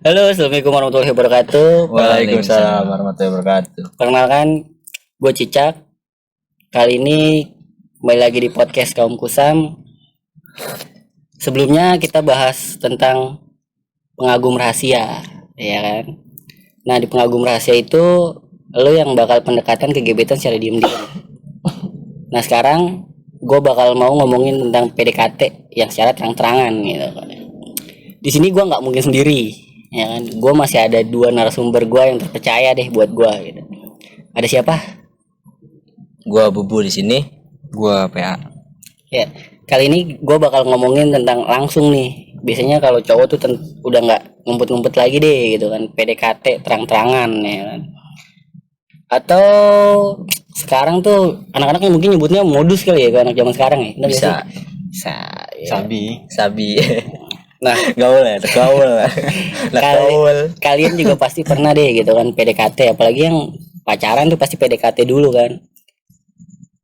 Halo, assalamualaikum warahmatullahi wabarakatuh. Waalaikumsalam warahmatullahi wabarakatuh. Perkenalkan, gue Cicak. Kali ini kembali lagi di podcast Kaum Kusam. Sebelumnya kita bahas tentang pengagum rahasia, ya kan? Nah, di pengagum rahasia itu lo yang bakal pendekatan ke gebetan secara diem-diem. Nah, sekarang gue bakal mau ngomongin tentang PDKT yang secara terang-terangan gitu. Di sini gue nggak mungkin sendiri, ya kan? Gue masih ada dua narasumber gue yang terpercaya deh buat gue gitu. Ada siapa? Gua Bubu di sini. Gua PA. Ya, kali ini gue bakal ngomongin tentang langsung nih. Biasanya kalau cowok tuh udah nggak ngumpet-ngumpet lagi deh gitu kan, PDKT terang-terangan ya kan. Atau sekarang tuh anak-anak yang mungkin nyebutnya modus kali ya, kalau anak zaman sekarang ya. Bener Bisa. gak sih? Ya. Sabi. Nah, gaul. Kalian juga pasti pernah deh gitu kan PDKT, apalagi yang pacaran tuh pasti PDKT dulu kan.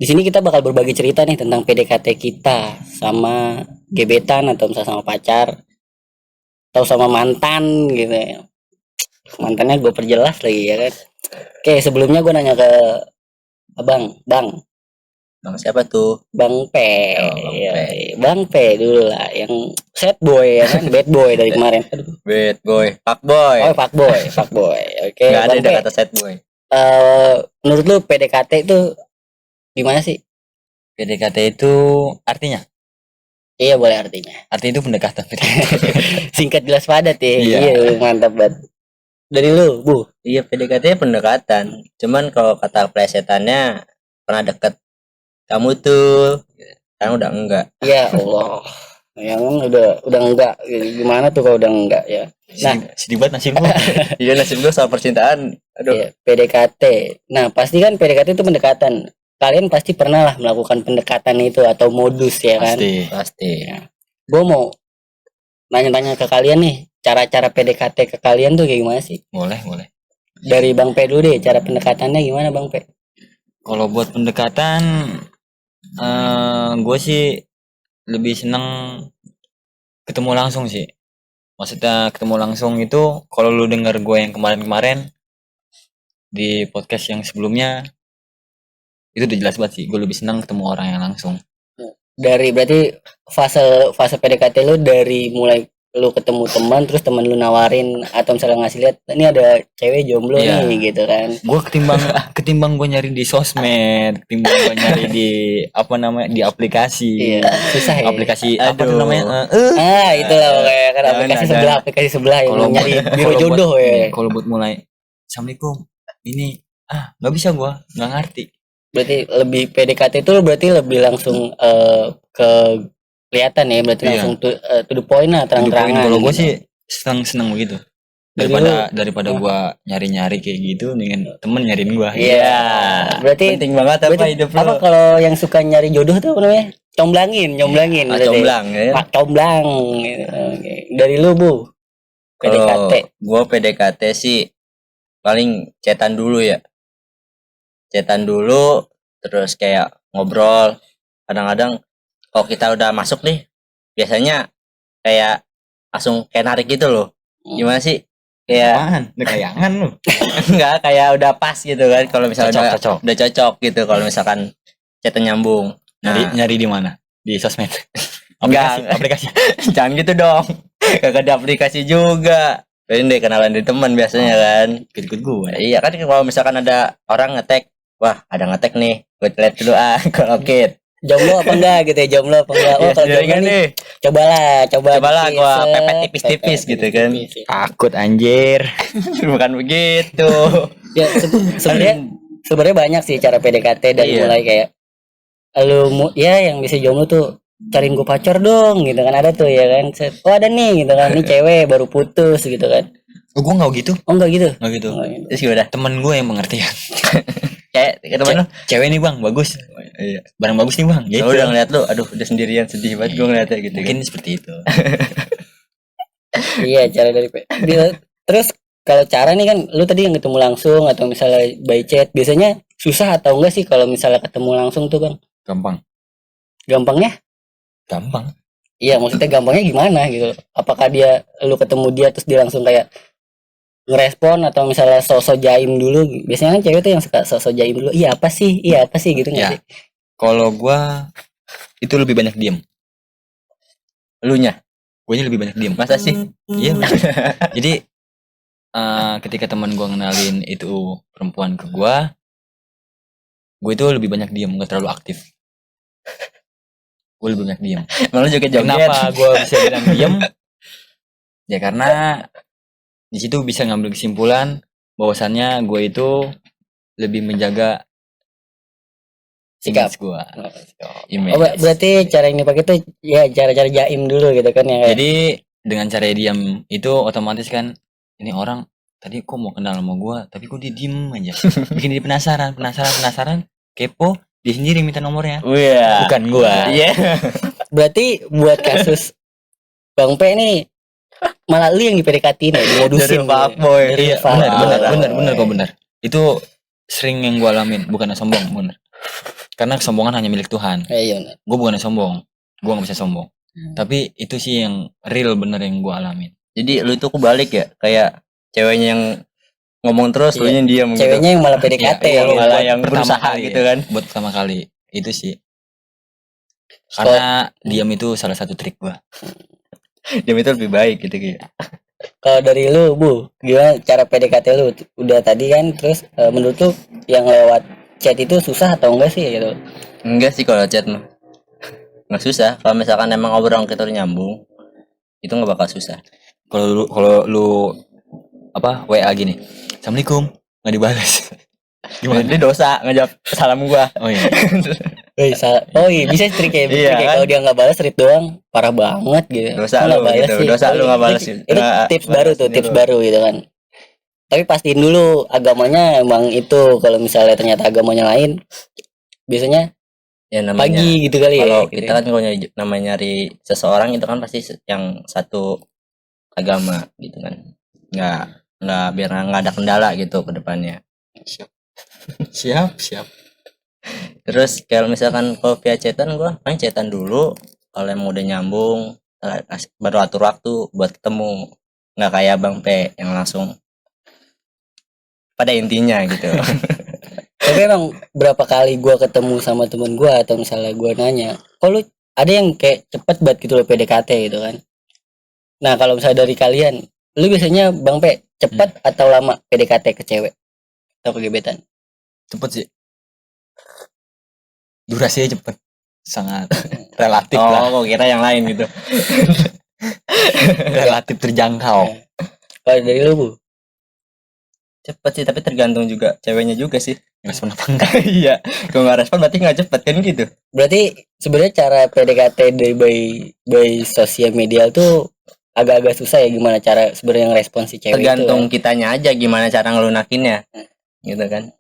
Di sini kita bakal berbagi cerita nih tentang PDKT kita sama gebetan atau misalnya sama pacar atau sama mantan gitu ya. Mantannya gue perjelas lagi ya kan. Oke, sebelumnya gue nanya ke Bang siapa tuh? Bang P. Oh, Bang P. Bang P dulu lah yang sad boy ya kan, bad boy dari kemarin. Bad boy, fuck boy. Oh, fuck boy. Oke, Gak ada Bang P. kata sad boy. Menurut lu PDKT itu gimana sih? PDKT itu artinya? Iya, boleh artinya. Artinya itu pendekatan. Singkat jelas padat ya. Iya. Iya, mantap banget. Dari lu, Bu. Iya, PDKT pendekatan. Cuman kalau kata plesetannya pernah deket. Kamu tuh kan udah enggak. Ya Allah. Yang udah enggak. Gimana tuh kalau udah enggak ya? Nah, sedih banget nasib gue. Iya, nasib gue soal percintaan. Aduh. Iya, PDKT. Nah, pasti kan PDKT itu pendekatan. Kalian pasti pernah lah melakukan pendekatan itu atau modus ya kan? Pasti. Ya. Gue mau nanya-tanya ke kalian nih, cara-cara PDKT ke kalian tuh kayak gimana sih? Boleh. Dari Bang P dulu deh, cara pendekatannya gimana Bang P? Kalau buat pendekatan, gue sih lebih seneng ketemu langsung sih. Maksudnya ketemu langsung itu kalau lu denger gue yang kemarin-kemarin di podcast yang sebelumnya itu udah jelas banget sih. Gue lebih seneng ketemu orang yang langsung. Dari berarti fase PDKT lu dari mulai lu ketemu teman terus teman lu nawarin atau misalnya ngasih lihat ini ada cewek jomblo nih gitu kan. Gue ketimbang gue nyari di sosmed, ketimbang gue nyari di di aplikasi. Iya, susah ya. Aplikasi apa tuh namanya? Itulah kayak kan aplikasi sebelah yang nyari biro jodoh ya. Kalau buat mulai, Assalamualaikum. Ini nggak bisa gue, nggak ngerti. Berarti lebih PDKT itu berarti lebih langsung ke kelihatan ya, berarti langsung to the point lah, terang-terangan. Kalau gue sih seneng begitu. Daripada gue nyari-nyari kayak gitu dengan temen nyariin gue. Iya. Berarti penting banget apa hidup lo. Apa kalau yang suka nyari jodoh tuh apa namanya? Comblangin. Comblang ya. Pak comblang. Oke. Dari lu, Bu. PDKT. Gue PDKT sih paling chatan dulu ya. Chatan dulu terus kayak ngobrol. Kadang-kadang kalau kita udah masuk nih biasanya kayak langsung kayak narik gitu loh. Gimana sih? Kayak kayangan lu. Enggak, kayak udah pas gitu kan kalau misalnya udah cocok gitu kalau misalkan chatan nyambung. Nyari di mana? Di sosmed. Aplikasi. Jangan gitu dong. Kagak ada aplikasi juga. Pengen deh kenalan dari teman biasanya kan. Ikut gue. Iya kan kalau misalkan ada orang ngetek, wah ada ngetek nih, gue lihat dulu kalau oke. Jomblo apa enggak gitu ya, jomblo apa enggak? Oh, kalau jomblo nih cobalah gua pepet tipis-tipis gitu kan. Takut anjir. Bukan begitu. Ya sebenarnya banyak sih cara PDKT dari mulai kayak lu yang bisa jomblo tuh cariin gue pacar dong gitu kan, ada tuh ya kan. Oh ada nih gitu kan, ini cewek baru putus gitu kan. Oh, gue nggak gitu. Oh nggak gitu. Terus gimana? Temen gue yang pengertian. Kayak temen lu, cewek nih bang, bagus. Iya. Barang bagus nih bang. Gitu. Udah ngeliat lu, aduh udah sendirian sedih banget gue ngeliatnya gitu. Mungkin kan. Seperti itu. Iya cara dari terus kalau cara nih kan lu tadi yang ketemu langsung atau misalnya by chat, biasanya susah atau enggak sih kalau misalnya ketemu langsung tuh Bang? Gampang. Gampangnya? Gampang. Iya, maksudnya gampangnya gimana gitu? Apakah lu ketemu dia terus dia langsung kayak ngerespon, atau misalnya sosok jaim dulu? Biasanya kan cewek tuh yang suka sosok jaim dulu. Iya apa sih? Iya apa sih gitu nggak Ya. sih? Kalau gua itu lebih banyak diem. Elunya Guanya lebih banyak diem. masa sih? Iya. bener. Jadi ketika teman gua ngenalin itu perempuan ke gua, gue itu lebih banyak diem, nggak terlalu aktif. Gue lebih banyak diem. Malah joget-joget. Kenapa gue bisa bilang diem? Ya karena di situ bisa ngambil kesimpulan bahwasannya gue itu lebih menjaga Sikap. gue. Oh, berarti cara yang dipakai tuh ya cara-cara jaim dulu gitu kan ya. Jadi dengan cara diam itu otomatis kan ini orang tadi kok mau kenal sama gue, tapi kok dia diem aja. Bikin dia penasaran, kepo, dia sendiri minta nomornya. Wah. Bukan gue. Iya. Berarti buat kasus Bang P nih malah lu yang di PDKT-in ya, dimodusin. Dari fuckboy. Dari Iya, fuckboy. benar kok benar. Itu sering yang gue alamin, bukan sombong, bener. Karena kesombongan hanya milik Tuhan. Iya. Gue bukan sombong, gue nggak bisa sombong. Tapi itu sih yang real bener yang gue alamin. Jadi lu itu kebalik ya, kayak ceweknya yang ngomong terus, lu Iya. yang diam gitu. Ceweknya yang malah PDKT Iya, gitu. malah buat yang pertama berusaha kali gitu ya. kan. Buat pertama kali itu sih. Karena diam itu salah satu trik gue. Diam itu lebih baik gitu kayak. Kalau dari lu, Bu, gimana cara PDKT lu? Udah tadi kan, terus menurut lu yang lewat chat itu susah atau enggak sih gitu? Enggak sih kalau chat mah. Nggak susah. Kalau misalkan emang obrolan kita udah nyambung, itu nggak bakal susah. Kalau lu apa WA gini, Assalamualaikum, nggak dibalas. Gimana? Dia dosa ngejawab salam gua. Oh iya. Oh iya, bisa trik ya. Iya, kan? Kalau dia nggak balas tweet doang, parah banget gitu. Dosa Kok nggak lu balas gitu, sih? dosa lu nggak balas. Itu Nggak tips balas baru tuh, dulu. tips baru gitu kan. Tapi pastiin dulu agamanya emang itu. Kalau misalnya ternyata agamanya lain, biasanya Ya namanya. pagi gitu kali ya. Kalau gitu. kita kan kalau nyari seseorang itu kan pasti yang satu agama gitu kan. Nggak biar nggak ada kendala gitu ke depannya. Siap. Terus kalau misalkan kalau via chatan gua paling chatan dulu, kalau emang udah nyambung baru atur waktu buat ketemu. Nggak kayak Bang P yang langsung pada intinya gitu. Tapi emang berapa kali gua ketemu sama temen gua, atau misalnya gua nanya, kok lu ada yang kayak cepet banget gitu loh PDKT gitu kan. Nah kalau misalnya dari kalian, lu biasanya Bang P cepet atau lama PDKT ke cewek atau ke gebetan? Cepet sih. Durasinya cepet. Sangat relatif lah. Oh, kok kira yang lain gitu. Relatif terjangkau. Kalau dari lu, Bu? Cepet sih, tapi tergantung juga ceweknya juga sih. Respon apa enggak? Iya, kalau nggak respon berarti nggak cepet kan gitu. Berarti sebenarnya cara PDKT dari by sosial media tuh agak-agak susah ya, gimana cara sebenarnya ngerespon si cewek Tergantung itu. kitanya aja gimana cara ngelunakinnya, gitu kan.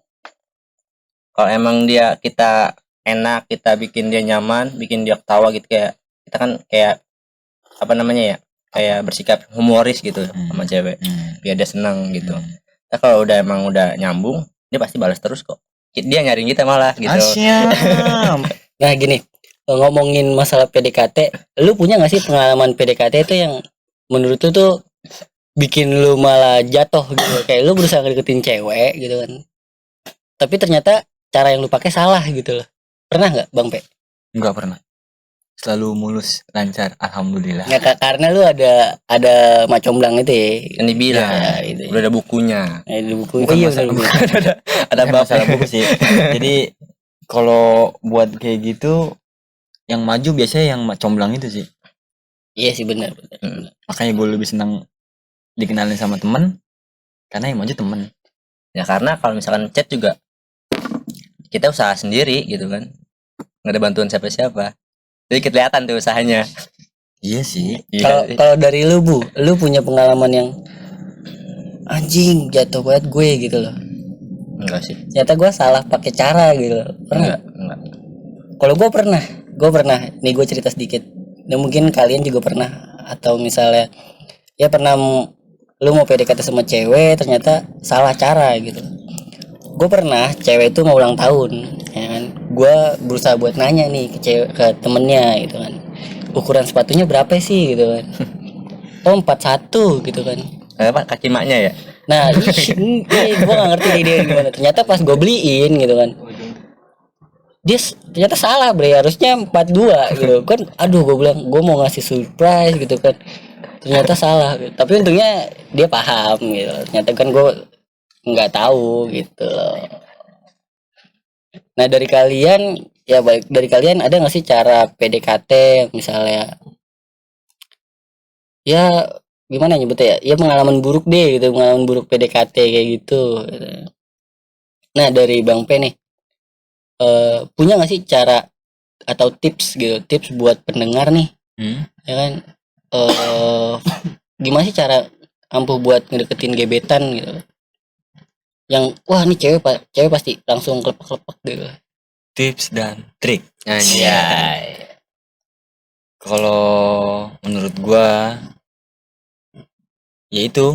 Kalau emang kita enak, kita bikin dia nyaman, bikin dia ketawa gitu, kayak kita kan kayak apa namanya ya, kayak bersikap humoris gitu sama cewek, biar dia senang gitu. Nah, kalau emang udah nyambung, dia pasti balas terus kok. Dia nyariin kita malah gitu. Asyam. Nah gini, ngomongin masalah PDKT, lu punya gak sih pengalaman PDKT itu yang menurut lu tuh bikin lu malah jatuh gitu? Kayak lu berusaha ngedeketin cewek gitu kan, tapi ternyata cara yang lu pakai salah gitu loh. Pernah nggak Bang P? Enggak pernah. Selalu mulus, lancar, alhamdulillah. Ya, karena lu ada macomblang itu ya. Kan dibilang, Ya, itu. udah ada bukunya. Di buku. Bukan Iya, masalah bener, buku. bener. Ada Bukan masalah buku sih. Jadi kalau buat kayak gitu yang maju biasanya yang comblang itu sih. Iya sih benar. Makanya gue lebih senang dikenalin sama temen karena yang maju temen. Ya karena kalau misalkan chat juga kita usaha sendiri gitu kan, nggak ada bantuan siapa-siapa, jadi kelihatan tuh usahanya. Iya sih. Kalau dari lu, Bu, lu punya pengalaman yang anjing jatuh banget gue gitu loh. Enggak sih. Ternyata gue salah pakai cara gitu loh. Pernah? Enggak. Kalau gue pernah. Nih gue cerita sedikit. Dan mungkin kalian juga pernah, atau misalnya ya pernah lu mau PDKT sama cewek ternyata salah cara gitu. Gue pernah cewek itu mau ulang tahun, ya kan? Gue berusaha buat nanya nih ke temennya gitu kan. ukuran sepatunya berapa sih gitu kan. Oh 41 gitu kan. Apa kaki maknya ya? Nah gue gak ngerti dia gimana. Ternyata pas gue beliin gitu kan, ternyata salah bre, harusnya 42 gitu kan. Aduh gue bilang gue mau ngasih surprise gitu kan, ternyata salah gitu. Tapi untungnya dia paham gitu, ternyata kan gue nggak tahu gitu loh. Nah dari kalian ya, baik dari kalian ada nggak sih cara PDKT misalnya ya, gimana nyebutnya ya, ya pengalaman buruk deh gitu, pengalaman buruk PDKT kayak gitu. Nah dari Bang P nih, punya nggak sih cara atau tips gitu, tips buat pendengar nih ya kan, gimana sih cara ampuh buat ngedeketin gebetan gitu, yang wah nih cewek pasti langsung klepek-klepek gitu. Tips dan trik. Anjay. Kalau menurut gua yaitu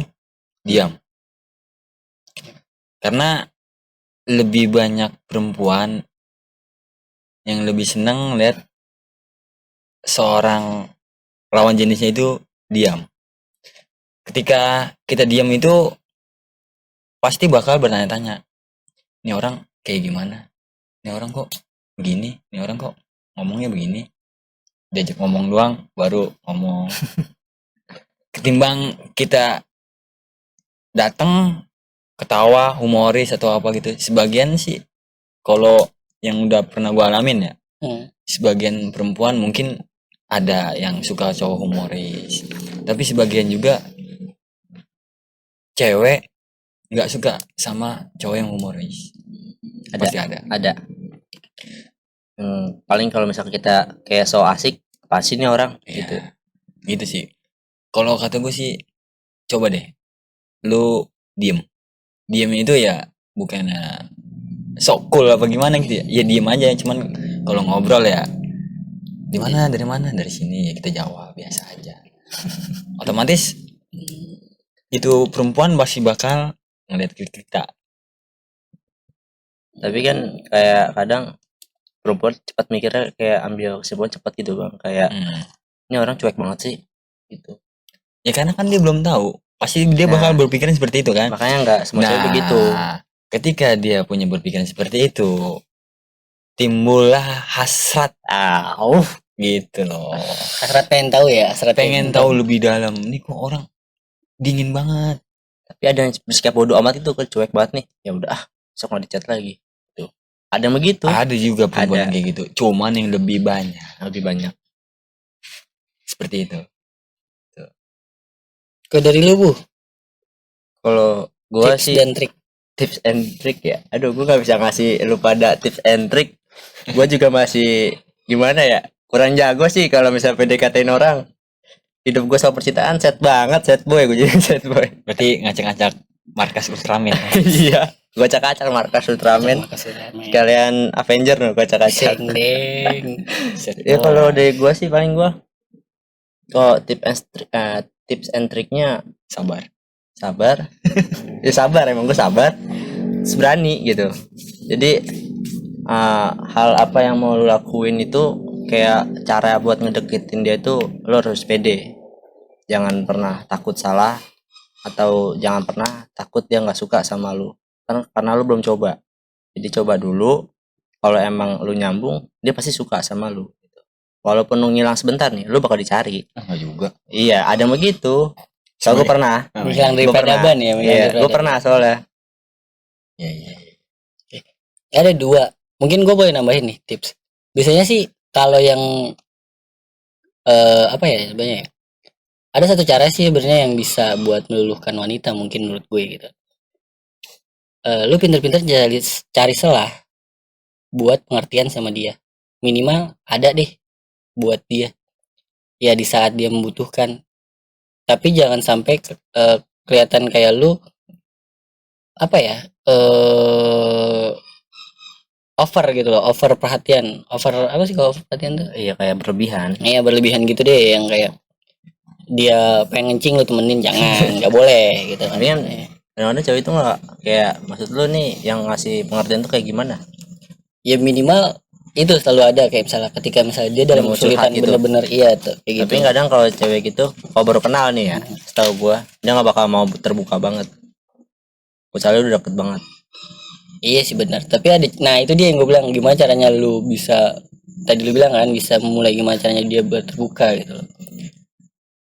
diam. Karena lebih banyak perempuan yang lebih senang lihat seorang lawan jenisnya itu diam. Ketika kita diam itu pasti bakal bertanya-tanya, ini orang kayak gimana, ini orang kok begini, ini orang kok ngomongnya begini. Diajak ngomong doang baru ngomong. Ketimbang kita datang ketawa humoris atau apa gitu, sebagian sih kalau yang udah pernah gue alamin ya, sebagian perempuan mungkin ada yang suka cowok humoris, tapi sebagian juga cewek nggak suka sama cowok yang humoris. Pasti ada. Paling kalau misalnya kita kayak so asik, pasti nih orang Ya, gitu sih. Kalau kata gue sih, coba deh lu diem itu ya bukan sok cool apa gimana gitu ya, ya diem aja. Cuman kalau ngobrol ya di mana, dari mana, dari sini, ya kita jawab biasa aja. Otomatis itu perempuan pasti bakal ngeliat kita. Tapi kan kayak kadang perempuan cepat mikirnya kayak ambil kesimpulan cepat gitu bang, kayak ini orang cuek banget sih gitu. Ya karena kan dia belum tahu, pasti dia bakal berpikiran seperti itu kan. Makanya nggak semua cewek begitu. Ketika dia punya berpikiran seperti itu, timbullah hasrat gitu loh. Hasrat pengen tahu ya, hasrat pengen tahu lebih dalam. Ini kok orang dingin banget. Tapi ada yang bersikap bodoh amat itu, kan cuek banget nih, ya udah sok nggak dicat lagi tuh. Ada yang begitu. Ada juga perempuan kayak gitu, cuman yang lebih banyak seperti itu. Ke dari lu Bu, Kalau gua tips sih dan trik. tips and trick ya, aduh gua nggak bisa ngasih lu pada tips and trick. Gua juga masih gimana ya, kurang jago sih kalau misalnya PDKT-in orang. Hidup gue sama percintaan set banget, set boy, gue jadi set boy. Berarti ngacak-ngacak markas Ultraman. Iya, gue acak-acak markas Ultraman. Sekalian Avenger nih, gue acak-acak. Ya kalau dari gue sih paling gue kok tips and triknya sabar. Ya sabar, emang gue sabar, berani gitu. Jadi hal apa yang mau lu lakuin itu, kayak cara buat ngedeketin dia itu lu harus pede. Jangan pernah takut salah, atau jangan pernah takut dia nggak suka sama lu, karena lu belum coba. Jadi coba dulu, kalau emang lu nyambung, dia pasti suka sama lu. Walaupun lu ngilang sebentar nih, lu bakal dicari. Enggak juga. Iya, ada begitu. Soalnya gue pernah. Menghilang dari peradaban ya. Iya, gue pernah soalnya. Iya. Ada dua. Mungkin gue boleh nambahin nih tips. Biasanya sih kalau yang apa ya sebenarnya ya, ada satu cara sih sebenarnya yang bisa buat meluluhkan wanita mungkin menurut gue gitu. Lu pinter-pinter cari celah buat pengertian sama dia. Minimal ada deh buat dia. Ya di saat dia membutuhkan. Tapi jangan sampai kelihatan kayak lu apa ya? Over gitu loh, over perhatian. Over apa sih kalau over perhatian tuh? Iya, kayak berlebihan. Iya berlebihan gitu deh, yang kayak dia pengen kencing lu temenin, jangan, nggak boleh gitu. Tapi kan kadang-kadang cewek itu nggak kayak, maksud lu nih yang ngasih pengertian tuh kayak gimana? Ya minimal itu selalu ada kayak misalnya ketika misalnya dia dalam Musuhan kesulitan gitu. bener-bener iya tuh kayak Tapi gitu. kadang kalau cewek gitu, kalau baru kenal nih ya, setahu gua dia nggak bakal mau terbuka banget. Kecuali udah deket banget. Iya sih benar. Tapi ada, nah itu dia yang gue bilang gimana caranya lu bisa tadi lu bilang kan bisa mulai gimana caranya dia terbuka gitu loh.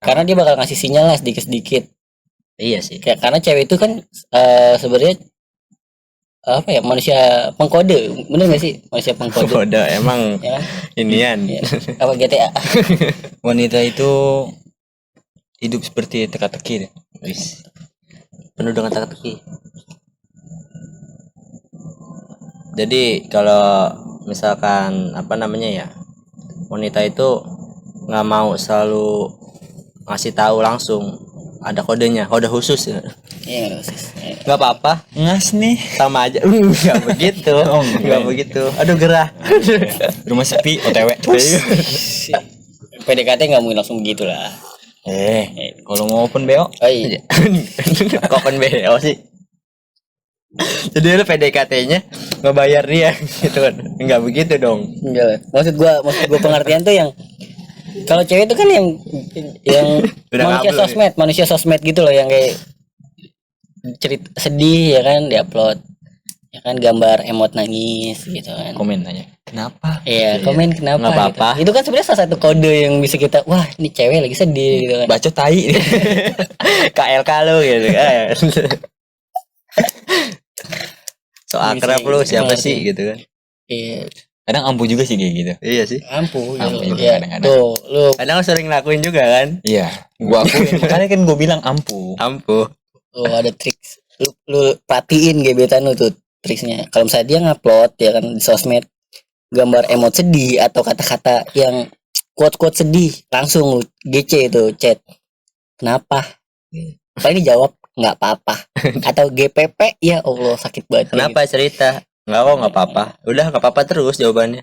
Karena dia bakal ngasih sinyal lah sedikit-sedikit. Iya sih. Kayak karena cewek itu kan sebenarnya apa ya manusia pengkode, bener gak sih manusia pengkode? Bodoh emang Ya kan? inian. Ya. Apa GTA? Wanita itu hidup seperti teka-teki deh. Wis. Penuh dengan teka-teki. Jadi kalau misalkan apa namanya ya, wanita itu nggak mau selalu ngasih tahu langsung, ada kodenya, kode khusus ya. Iya nggak sih. Nggak apa-apa, Ngas nih. sama aja. Nggak begitu, Oh, nggak begitu. Aduh gerah. Rumah sepi, OTW. PDKT nggak mungkin langsung begitu lah. Kalau mau open BO, Oh iya. Kok kan BO sih? Jadi lu PDKT-nya ngebayar dia gitu kan. Enggak begitu dong. Enggak lah. Maksud gua pengertian tuh yang kalau cewek itu kan yang Udah manusia sosmed gitu loh yang kayak cerita sedih ya kan diupload ya kan gambar emot nangis gitu kan. komen aja. Kenapa? Iya, komen kenapa Nggak apa-apa. gitu. Itu kan sebenarnya salah satu kode yang bisa kita wah ini cewek lagi sedih gitu kan. Bacot tai. KLK lu gitu kan. So akrab lu siapa sih gitu kan. Iya, Kadang ampuh juga sih kayak gitu. Iya sih. ampuh Ampuh gitu. juga Ya, kadang-kadang. tuh lu Kadang sering lakuin juga kan. Iya, gua akuin. Makanya kan gua bilang ampuh. Ampuh. tuh ada trik. Lu perhatiin gebetan lu tuh triksnya. Kalau misalnya dia ngupload ya kan di sosmed gambar emot sedih atau kata-kata yang quote-quote sedih, langsung lu GC itu chat. Kenapa? Paling dijawab nggak apa-apa atau GPP ya Allah sakit banget. Kenapa cerita? Enggak kok, nggak apa-apa. Udah nggak apa-apa terus jawabannya.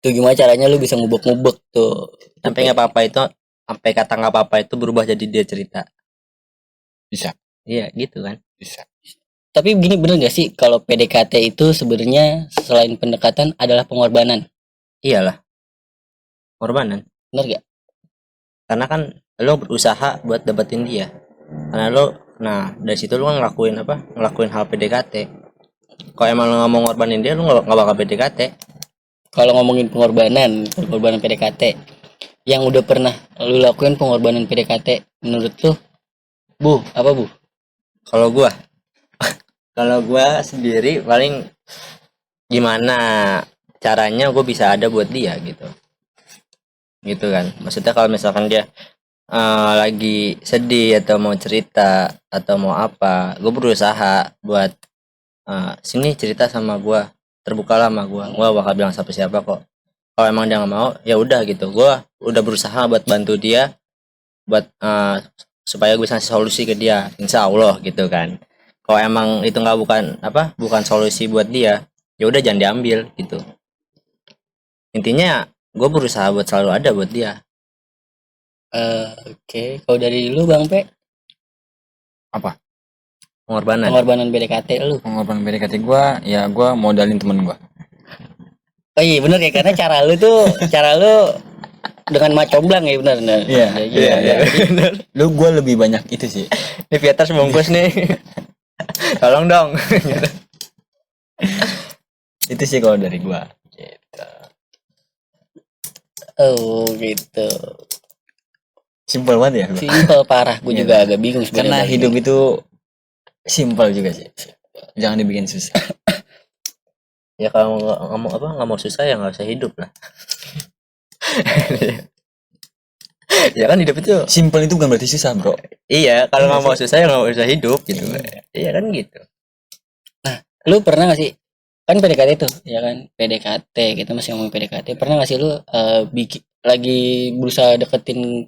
Tuh gimana caranya lu bisa ngubek-ngubek tuh. Sampai nggak apa-apa itu, sampai kata nggak apa-apa itu berubah jadi dia cerita. Bisa. Iya gitu kan. Bisa. Tapi begini bener gak sih kalau PDKT itu sebenarnya selain pendekatan adalah pengorbanan? Iyalah. Korbanan. Bener gak? Karena kan lo berusaha buat dapetin dia. Karena lo, nah dari situ lo kan ngelakuin apa? Ngelakuin hal PDKT. Kalau emang lo nggak mau ngorbanin dia, lo nggak bakal PDKT. Kalau ngomongin pengorbanan PDKT yang udah pernah lu lakuin pengorbanan PDKT menurut lu Bu, apa Bu? Kalau gua, kalau gua sendiri paling gimana caranya gue bisa ada buat dia gitu kan. Maksudnya kalau misalkan dia lagi sedih atau mau cerita atau mau apa, gue berusaha buat sini cerita sama gue, terbukalah sama gue bakal bilang siapa kok. Kalau emang dia nggak mau ya udah gitu, gue udah berusaha buat bantu dia buat supaya gue bisa ngasih solusi ke dia, insya Allah gitu kan. Kalau emang itu nggak bukan solusi buat dia, ya udah jangan diambil gitu. Intinya gue berusaha buat selalu ada buat dia. Oke. Kalau dari lu Bang Pe, Pengorbanan. pengorbanan PDKT lu. Pengorbanan PDKT gua, ya gua modalin temen gua. Oh iya bener ya karena cara lu dengan macomblang ya benar. Iya. Lu gua lebih banyak itu sih. Ini Vieters bungkus nih. Tolong dong. Itu sih kalau dari gua. Gitu. Oh gitu. Simpel banget ya. Gua. Simpel parah. Gue Iya. juga agak bingung Karena sebenarnya. hidup itu simpel juga sih. Jangan dibikin susah. Ya kalau nggak mau susah ya nggak usah hidup lah. Ya kan hidup itu. Simpel itu bukan berarti susah, Bro. Iya, kalau nggak mau susah ya nggak usah hidup gitu. Iya kan gitu. Lu pernah gak sih kan PDKT tuh ya kan PDKT kita masih ngomong PDKT pernah gak sih lu bikin lagi berusaha deketin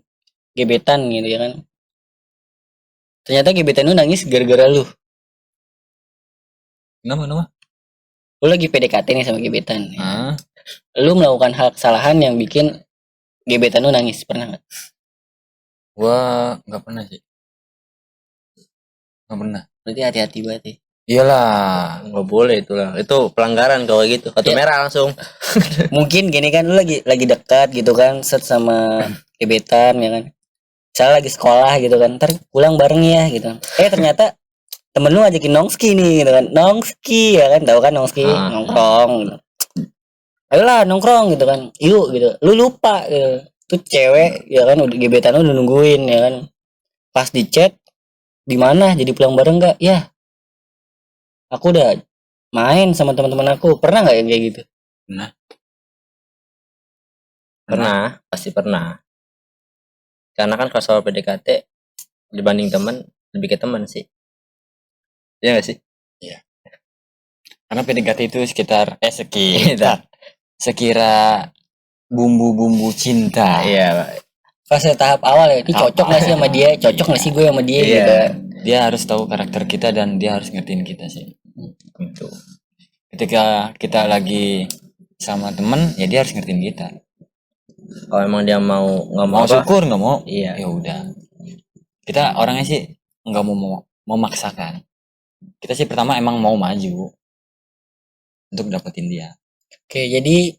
gebetan gitu ya kan ternyata gebetan lu nangis gara-gara lu Kenapa? lu lagi PDKT nih sama gebetan ya. Ah, Lu melakukan hal kesalahan yang bikin gebetan lu nangis pernah nggak? gua nggak pernah sih. Nggak pernah. Berarti hati-hati banget ya. Iyalah. Nggak boleh itulah. Itu pelanggaran kalau gitu. Kartu Ya. merah langsung. Mungkin gini kan, lu lagi dekat gitu kan, set sama gebetan ya kan. Misalnya lagi sekolah gitu kan, ntar pulang bareng ya gitu. Ternyata temen lu ngajakin nongski nih gitu kan, nongski ya kan, tahu kan nongski, Ah. nongkrong gitu. Ayolah nongkrong gitu kan, yuk gitu. Lu lupa gitu. Tuh cewek ya kan, udah gebetan lu udah nungguin ya kan. Pas di chat, di mana jadi pulang bareng nggak? Ya, aku udah main sama teman-teman aku. Pernah nggak yang kayak gitu? Pernah, pasti pernah. Karena kan kalau soal PDKT dibanding teman lebih ke teman sih. Iya gak sih? Karena PDKT itu sekira bumbu-bumbu cinta. Iya. Fase tahap awal ya, ini Tahap cocok nggak sih sama awal. dia? Cocok nggak sih gue sama dia Iya. gitu? Dia harus tahu karakter kita dan dia harus ngertiin kita sih. Gitu. Ketika kita lagi sama temen, ya dia harus ngertiin kita. Kalau emang dia mau nggak mau Mau apa? syukur nggak mau, Iya. ya udah. Kita orangnya sih nggak mau memaksakan. Kita sih pertama emang mau maju untuk dapetin dia. Oke, jadi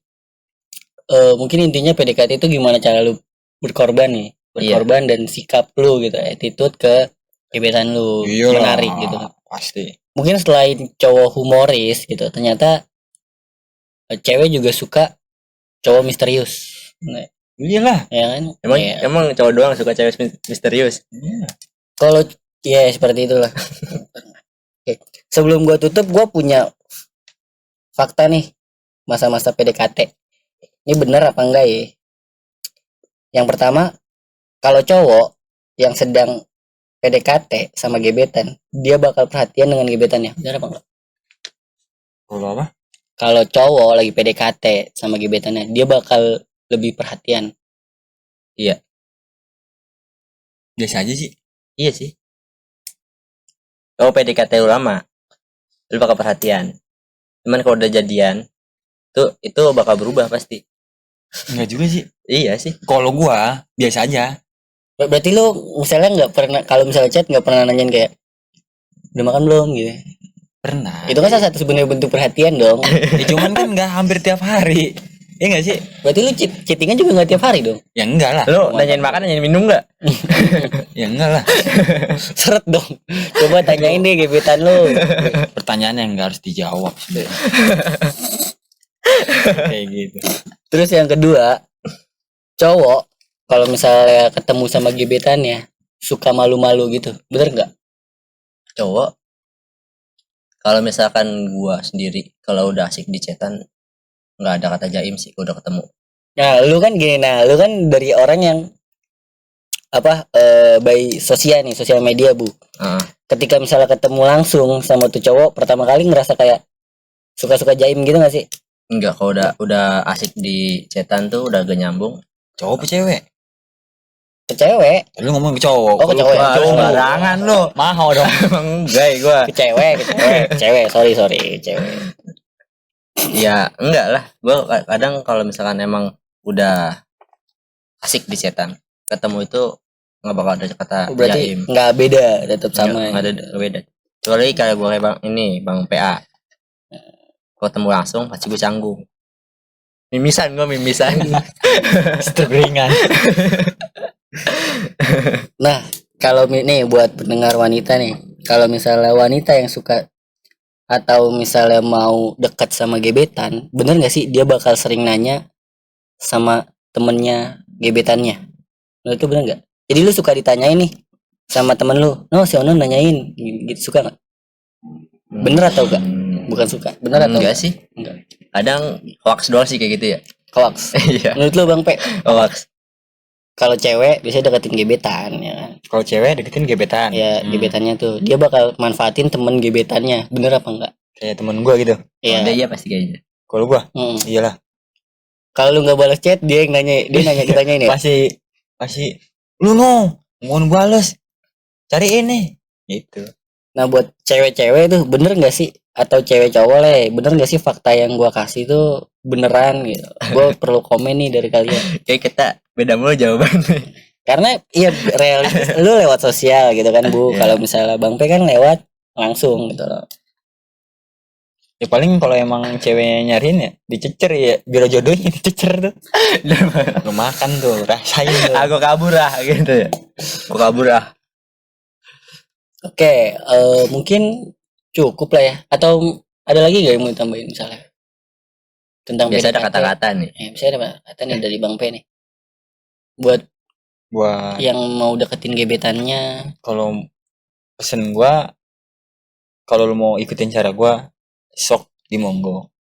mungkin intinya PDKT itu gimana cara lu berkorban nih, berkorban dan sikap lu gitu, attitude ke gebetan lu menarik gitu. Pasti. Mungkin selain cowok humoris gitu, ternyata cewek juga suka cowok misterius. Nah, Iyalah. ya kan? Emang Ya. emang cowok doang suka cewek misterius. Iya. Kalau ya seperti itulah. Oke. Sebelum gua tutup, gua punya fakta nih masa-masa PDKT. Ini benar apa enggak ya? Yang pertama, kalau cowok yang sedang PDKT sama gebetan, dia bakal perhatian dengan gebetannya. Benar apa enggak? Kalau apa? Kalau cowok lagi PDKT sama gebetannya, dia bakal lebih perhatian. Biasa aja sih. Iya sih. Kalau PDKT lu lama, lu bakal perhatian. Cuman kalau udah jadian, tuh itu bakal berubah pasti. Enggak juga sih. Iya sih. Kalau gua biasa aja. Berarti lu misalnya nggak pernah, kalau misalnya chat nggak pernah nanyain kayak udah makan belum gitu. Pernah. Itu kan salah satu sebenarnya bentuk perhatian dong. Ya, cuman kan nggak hampir tiap hari. Iya nggak sih? Berarti lu chattingan juga nggak tiap hari dong. Ya enggak lah. Lu nanyain makan, nanyain minum nggak? Ya enggak lah. Seret dong. Coba tanyain deh gebetan lu. Pertanyaan yang nggak harus dijawab sebenarnya. Kayak gitu. Terus yang kedua, cowok kalau misalnya ketemu sama gebetannya suka malu-malu gitu. Bener nggak? Cowok, kalau misalkan gua sendiri, kalau udah asik di chatan, nggak ada kata jaim sih, udah ketemu. Nah, lu kan gini, lu kan dari orang yang apa by sosial media bu. Heeh. Ketika misalnya ketemu langsung sama tuh cowok pertama kali ngerasa kayak suka-suka jaim gitu gak sih? Enggak, kalau udah asik di chatan tuh udah gak nyambung. Cowok apa cewek? Ke cewek, Lu ngomong ke cowok. Oh, ke cowok ya? Wah, Cowok. sembarangan lu. Mahal dong. Emang enggak ya gua. ke cewek, ke cewek, sorry, cewek. Ya enggak lah, gua kadang kalau misalkan emang udah asik di chatan, ketemu itu nggak bakal ada kata Berarti jaim. nggak beda, tetap sama. Nggak ada beda. Kecuali kayak gue kayak bang PA, kalau ketemu langsung pasti gue canggung. Mimisan. Seteringan. Nah, kalau nih buat pendengar wanita nih, kalau misalnya wanita yang suka atau misalnya mau dekat sama gebetan, bener nggak sih dia bakal sering nanya sama temennya gebetannya? Menurut itu bener nggak? Jadi lu suka ditanyain nih sama temen lu, no si Ono nanyain, gitu suka nggak? Bener atau enggak? Bukan suka, bener atau Enggak sih. Enggak. Kadang hoax doang sih kayak gitu ya. Hoax. Iya, Menurut lu Bang Pe, hoax. kalau cewek biasanya deketin gebetan ya kan? Kalau cewek deketin gebetan. Ya gebetannya tuh dia bakal manfaatin temen gebetannya, bener apa enggak? Kayak temen gua gitu. Iya. Iya pasti kayaknya. Kalau gua, Mm. iyalah. Kalau lu nggak balas chat, dia yang nanya, dia nanya kitanya ini. Pasti lu no mau bales cari ini gitu. Nah buat cewek-cewek tuh bener nggak sih? Atau cewek cowok le, bener nggak sih fakta yang gua kasih tuh beneran gitu? Gua perlu komen nih dari kalian. Kayak kita beda mulu jawabannya. Karena iya realistis, lu lewat sosial gitu kan bu. Iya. Kalau misalnya Bang P kan lewat langsung gitu loh. Ya paling kalau emang ceweknya nyariin ya dicecer ya, biar jodohnya dicecer tuh. Lu makan tuh, rasain tuh. Aku kabur lah gitu ya. Aku kabur lah. Oke, mungkin cukup lah ya. Atau ada lagi gak yang mau ditambahin misalnya tentang Biasa ada PDKT? kata-kata nih. Misalnya ada kata nih dari Bang P nih. Buat Buat yang mau deketin gebetannya. kalau pesen gua, kalau lu mau ikutin cara gua, sok di monggo.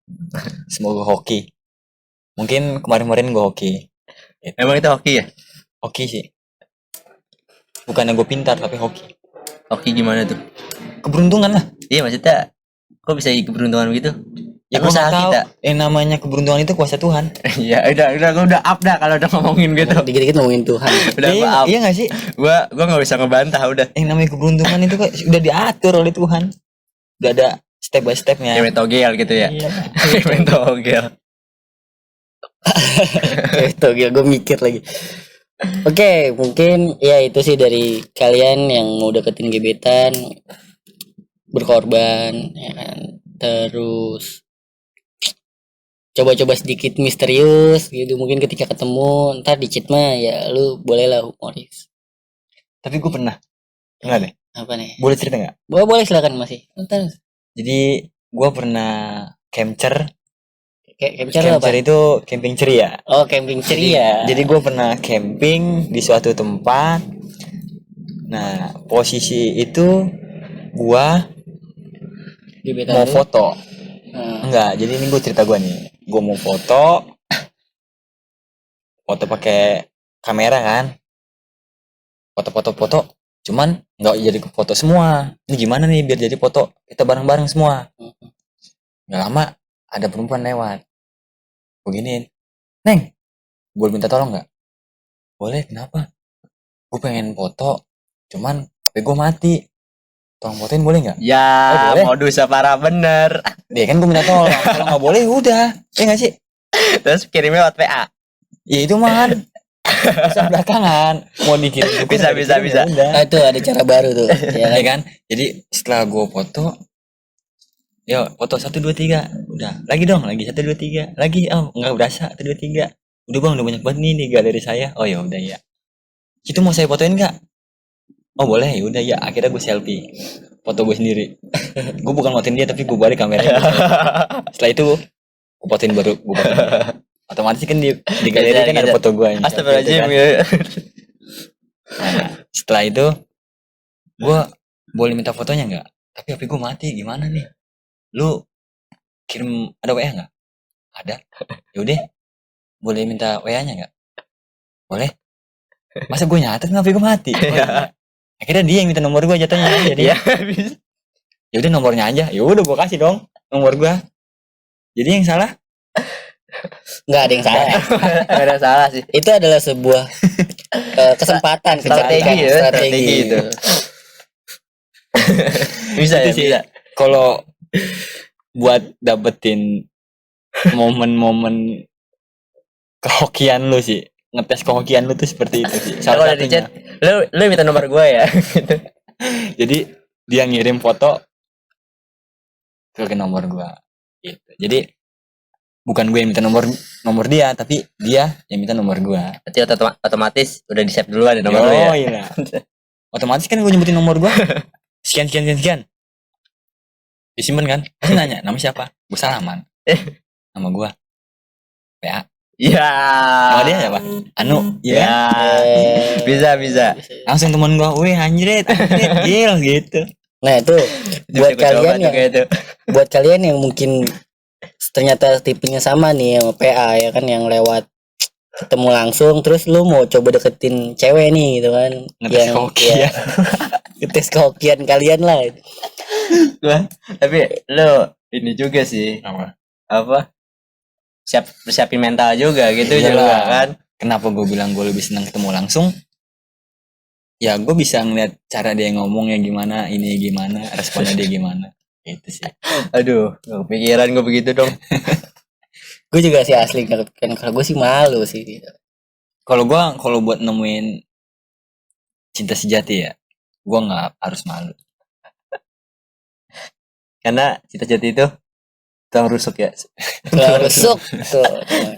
Semoga hoki. Mungkin kemarin-kemarin gua hoki. Emang itu hoki ya? Hoki sih. Bukannya gue pintar tapi hoki. Hoki gimana tuh? Keberuntungan lah. Iya maksudnya kok bisa keberuntungan begitu? Ya Kan gue usaha nggak tahu. kita. Namanya keberuntungan itu kuasa Tuhan. Ya udah up dah kalau udah ngomongin gitu. Dikit-dikit ngomongin Tuhan. Udah iya, gua up. iya gak sih? Gua nggak bisa ngebantah udah. Yang namanya keberuntungan itu kan udah diatur oleh Tuhan. Udah ada step by stepnya. Kayak togel gitu ya. Iya. Kayak togel. Itu gue mikir lagi. Oke, mungkin ya itu sih dari kalian yang mau deketin gebetan, berkorban, ya kan. Terus coba-coba sedikit misterius gitu. Mungkin ketika ketemu, ntar di chat mah ya lu bolehlah humoris. Tapi gue pernah. Enggak deh. Apa nih? Boleh cerita nggak? Boleh silakan masih. Ntar Jadi gue pernah camper. capture apa? Camper itu camping ceria. Oh, camping ceria. Jadi gue pernah camping di suatu tempat. Nah, posisi itu gua gebetan mau lu. foto. Nah, Enggak, jadi ini gue cerita gue nih. Gue mau foto pakai kamera kan. Foto. Cuman nggak jadi foto semua. Ini gimana nih biar jadi foto kita bareng-bareng semua. Nggak lama ada perempuan lewat. Beginiin, Neng, boleh minta tolong nggak? Boleh, kenapa? Gue pengen foto, cuman HP gue mati. Tolong fotoin boleh nggak? Ya, boleh. modusnya parah bener. Dia kan gue minta tolong. Kalau nggak boleh, udah. Ya nggak sih? Terus kirimnya lewat PA. Ya itu mah kan bisa belakangan. Mau dikirim Bisa. ya udah. nah, itu ada cara baru tuh. Ya Ya kan? kan? Jadi setelah gue foto, yo foto 1 2 3, udah. Lagi dong, lagi 1 2 3. Lagi, oh nggak berasa 1 2 3. Udah bang, udah banyak banget nih di galeri saya. Oh ya udah ya. Itu mau saya fotoin nggak? Oh boleh, ya udah ya. Akhirnya gue selfie, foto gue sendiri. Gue bukan fotoin dia tapi gue balik kameranya. Setelah itu gue fotoin baru gue fotoin dia. Otomatis kan di galeri kan ada foto gue. Astagfirullahaladzim. Nah, setelah itu gue boleh minta fotonya nggak? Tapi HP gue mati, gimana nih? Lu kirim ada WA nggak? Ada. Yaudah, boleh minta WA-nya nggak? Boleh. Masa gue nyatet HP gue mati? Akhirnya dia yang minta nomor gue jatuhnya. Jadi ya udah nomornya aja. Ya udah gue kasih dong nomor gue. Jadi yang salah? Nggak ada yang salah. Nggak ada salah sih. Itu adalah sebuah kesempatan, Strategi ya, strategi itu. Bisa Itu ya, sih. bisa. Kalau buat dapetin momen-momen kehokian lu sih, ngetes kehokian lu tuh seperti itu sih. Kalau Salah udah di satunya. chat, lu minta nomor gue ya. Gitu. Jadi dia ngirim foto ke nomor gua gitu. Jadi bukan gue yang minta nomor dia, tapi dia yang minta nomor gua. Berarti otomatis udah di save duluan ya nomor lu ya. Oh iya. Otomatis kan gue nyebutin nomor gua. Sekian. Disimpan kan? Pasti nanya, nama siapa? Gue salaman. Nama gua PA. Iya. Nama dia siapa? Anu. Iya. Ya. Bisa. Langsung temen gua, wih anjrit, gil gitu. Nah itu buat kalian yang buat kalian yang mungkin ternyata tipenya sama nih sama PA ya kan, yang lewat ketemu langsung terus lu mau coba deketin cewek nih gitu kan, Ngetes kehokian. ya, ngetes kehokian kalian lah. Tapi lu ini juga sih. Apa? Persiapin mental juga gitu. Iyalah. Juga kan. Kenapa gue bilang gue lebih senang ketemu langsung? Ya gue bisa ngeliat cara dia ngomongnya gimana, ini gimana, responnya dia gimana. Itu sih. Aduh, kepikiran gue begitu dong. Gue juga sih asli kan, kalau gue sih malu sih gitu. Kalau buat nemuin cinta sejati ya, gue nggak harus malu. Karena cita-cita itu Tuang rusuk ya. Kalau rusuk tuh.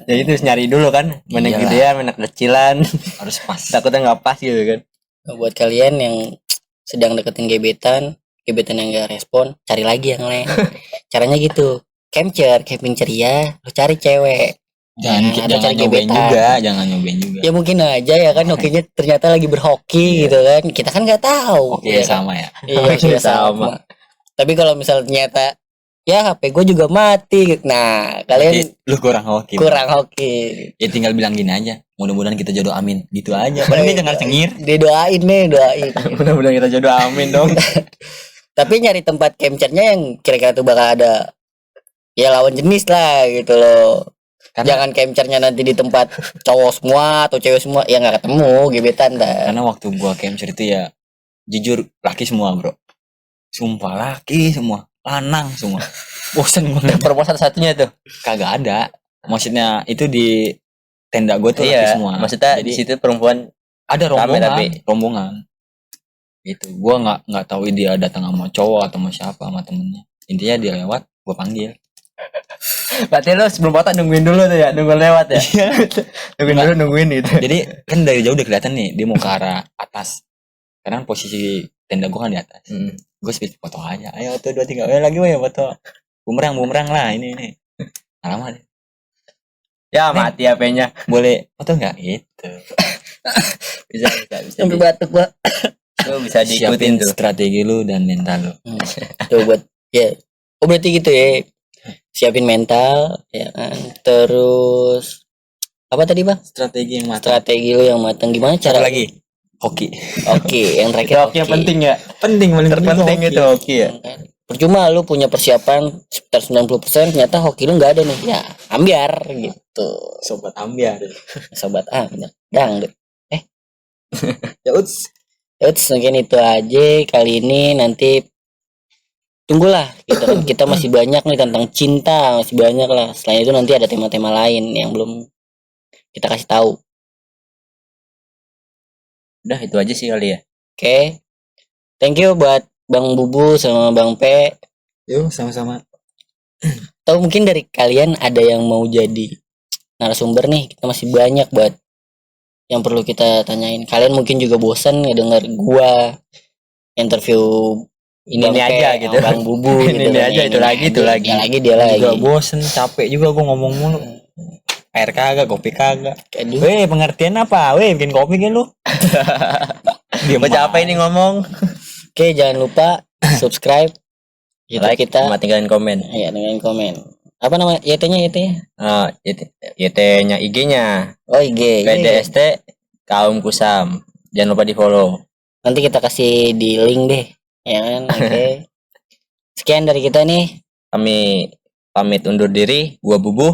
Jadi terus nyari dulu kan, mana Iyalah. gedean, mana kecilan. Harus pas. Takutnya nggak pas gitu kan. Nah, buat kalian yang sedang deketin gebetan yang gak respon, cari lagi yang lain. Caranya gitu, camping ceria, lu cari cewek. Jangan Atau jangan cari nyobain gebetan. juga, jangan nyobain juga. Ya mungkin aja ya kan, hokinya ternyata lagi berhoki gitu kan, kita kan nggak tahu. Oke, ya kan? sama ya. Iya, Oke, sudah sama. sama. Tapi kalau misal ternyata ya HP gue juga mati, nah kalian Berarti lu kurang hoki. kurang hoki. Ya tinggal bilang gini aja. Mudah-mudahan kita jodoh, amin. Gitu aja. Paling dia jangan cengir. Didoain nih, doain. Mudah-mudahan kita jodoh, amin dong. Tapi nyari tempat capture-nya yang kira-kira tuh bakal ada ya lawan jenis lah gitu loh. Karena Jangan capture-nya nanti di tempat cowok semua atau cewek semua, ya nggak ketemu gebetan dah. karena waktu gua capture itu ya jujur laki semua, Bro. Sumpah laki semua, lanang semua. Bosen banget. Perempuan satu-satunya tuh. Kagak ada. Maksudnya itu di tenda gua tuh laki Iya, semua. maksudnya Jadi di situ perempuan ada rame rombongan, tapi. rombongan. Itu gua nggak tahu dia datang sama cowok atau sama siapa, sama temennya. Intinya dia lewat, gua panggil. Berarti lo sebelum foto nungguin dulu tuh ya, nungguin lewat ya. Nungguin dulu, nungguin gitu. Jadi kan dari jauh udah kelihatan nih dia mau ke arah atas. Karena posisi tenda gua kan di atas. Gue speed foto aja. Ayo tuh 2 3. Ayo lagi weh foto. Bumerang lah ini. Nah, lama deh. Ya mati HP-nya. Boleh foto nggak? Itu. Bisa Sampai batuk gua. Lo bisa Siapin diikutin tuh. strategi lu dan mental lu. Tuh buat ya. Oh berarti gitu ya. Siapin mental ya kan. Terus apa tadi Bang? Strategi yang matang. Strategi lu yang matang gimana Satu cara lagi. Hoki. Oke, yang terakhir Oke, yang hoki. penting ya. Penting paling Terpenting itu oke ya. Percuma lu punya persiapan sekitar 90%, ternyata hoki lu nggak ada nih. Ya, ambiar gitu. Sobat ambiar. Sobat dangdut. Ya uts. Eits, mungkin itu aja kali ini. Nanti tunggulah kita masih banyak nih tentang cinta, masih banyak lah. Selain itu nanti ada tema-tema lain yang belum kita kasih tahu. Udah itu aja sih kali ya. Oke. Thank you buat Bang Bubu sama Bang P. Yuk sama-sama. Tahu mungkin dari kalian ada yang mau jadi narasumber nih, kita masih banyak buat yang perlu kita tanyain. Kalian mungkin juga bosan ngedenger gua interview Ini Bang P aja sama gitu. Bang Bubu Ini kan. aja, itu lagi, itu lagi. Dia lagi. Juga bosen, capek juga gua ngomong mulu. Air kagak, kopi kagak. Aduh. Weh, pengertian apa? Weh, bikin kopi kan lu? Diam Gue capek aja. ini ngomong. Oke, jangan lupa subscribe YouTube Like kita. sama tinggalin komen. Ya, dengan komen. Apa nama YT-nya YT-nya? YT-nya IG-nya Oh, IG. PDST Kaum Kusam. Jangan lupa di-follow. Nanti kita kasih di link deh. Ya kan? Oke. Sekian dari kita nih. Kami pamit undur diri. Gua Bubu.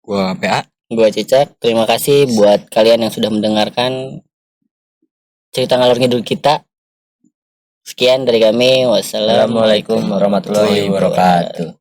Gua PA. Gua Cicak. Terima kasih buat kalian yang sudah mendengarkan cerita ngalor ngidul kita. Sekian dari kami. Wassalamualaikum Assalamualaikum warahmatullahi wabarakatuh.